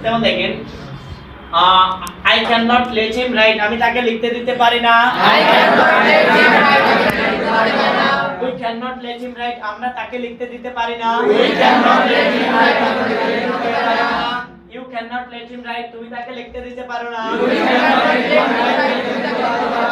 যেমন দেখেন I cannot let him write, আমি তাকে লিখতে দিতে পারি না। I cannot let him write, আমি তাকে লিখতে পারি না। We cannot let him write, আমরা তাকে লিখতে দিতে পারি না। We cannot let him write, আমরা তাকে লিখতে পারি না। You cannot let him write, তুমি তাকে লিখতে দিতে পারো না। You cannot let him write, আমি লিখতে পারি না।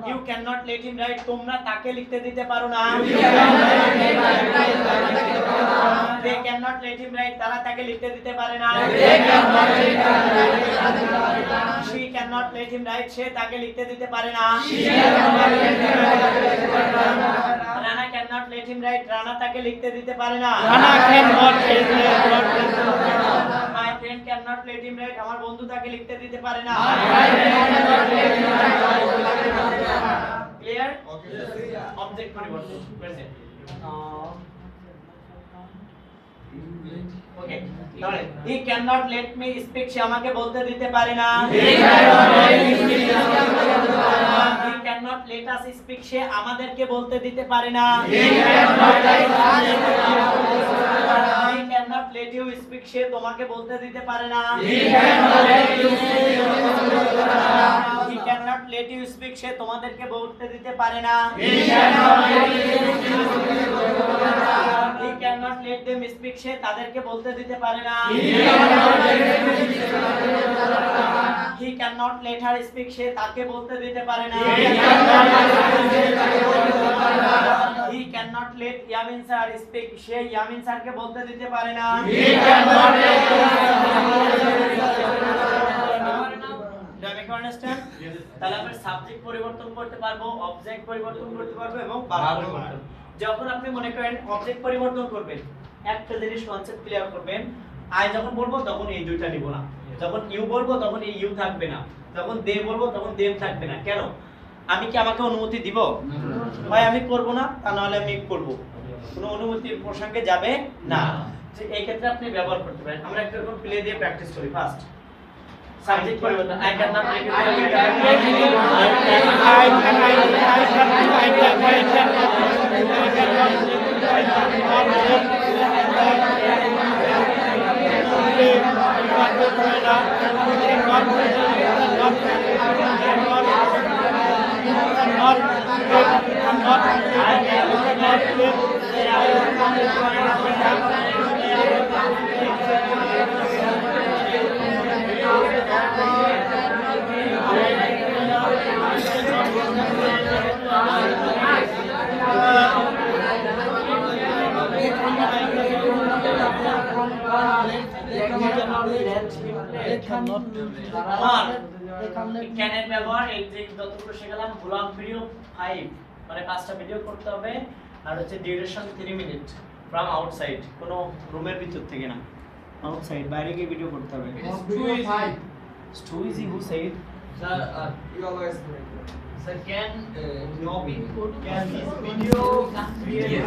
You cannot let him write, তোমরা তাকে লিখতে দিতে পারো না। You cannot let him write, তারা তাকে লিখতে পারে না। They cannot let him write, তারা তাকে লিখতে দিতে পারে না। They cannot let him write, তারা তাকে লিখতে পারে না। She cannot let him write, সে তাকে লিখতে দিতে পারে না। She cannot let him write, তাকে লিখতে পারে না। Rana cannot let him write, Rana তাকে লিখতে দিতে পারে না। Rana cannot let him write. My friend cannot let him write, আমার বন্ধু তাকে লিখতে দিতে পারে না। Clear? Object পরিবর্তন present. Okay. তাহলে he cannot let me speak, সে আমাকে বলতে দিতে পারে না। He cannot let me speak, সে আমাকে বলতে পারে না। He cannot let us speak, সে আমাদেরকে বলতে দিতে পারে না। He cannot let us speak, সে আমাকে বলতে পারে না। He cannot let you speak, সে তোমাকে বলতে দিতে পারে না। He cannot let you speak, সে আমাকে বলতে পারে না। He cannot let you speak, সে তোমাদেরকে বলতে দিতে পারে না। He cannot let you speak, সে আমাকে বলতে পারে না। He cannot let them speak, সে তাদেরকে বলতে দিতে পারে না। He cannot let them speak, সে আমাকে বলতে পারে না। He cannot let her speak, সে তাকে বলতে দিতে পারে না। He cannot let her speak, সে তাকে বলতে পারে না। He cannot let Yamin sir speak, সে ইয়ামিন স্যারকে বলতে দিতে পারে না। He cannot let her Do you make understand? তাহলে আমরা সাবজেক্ট পরিবর্তন করতে পারবো, অবজেক্ট পরিবর্তন করতে পারবো এবং ভার্ব পরিবর্তন। যখন আপনি মনে করেন অবজেক্ট পরিবর্তন করবেন, একটা জিনিস কনসেপ্ট ক্লিয়ার করবেন, আই যখন বলবো তখন এই দুইটা নিব না, যখন ইউ বলবো তখন এই ইউ থাকবে না, যখন দে বলবো তখন দেম থাকবে না। কেন? আমি কি আমাকে অনুমতি দিব? ভাই আমি করব না, তা নাহলে আমি করব, কোনো অনুমতির প্রসঙ্গে যাবে না। যে এই ক্ষেত্রে আপনি ব্যবহার করতে পারেন। আমরা একটা এরকম প্লে দিয়ে প্র্যাকটিস করি। ফার্স্ট সাবজেক্ট পরিবর্তন, I can not make it, ক্যানের ব্যবহার এই যে যতটুকু শেখালাম, ভুলাম ভিডিও 5 মানে 5টা ভিডিও করতে হবে, আর হচ্ছে ডিউরেশন 3 মিনিট ফ্রম আউটসাইড, কোনো রুমের ভিতর থেকে না, আউটসাইড বাইরে গিয়ে ভিডিও করতে হবে। It's too easy, who said? Sir, You always sir, can Nobby Can this video create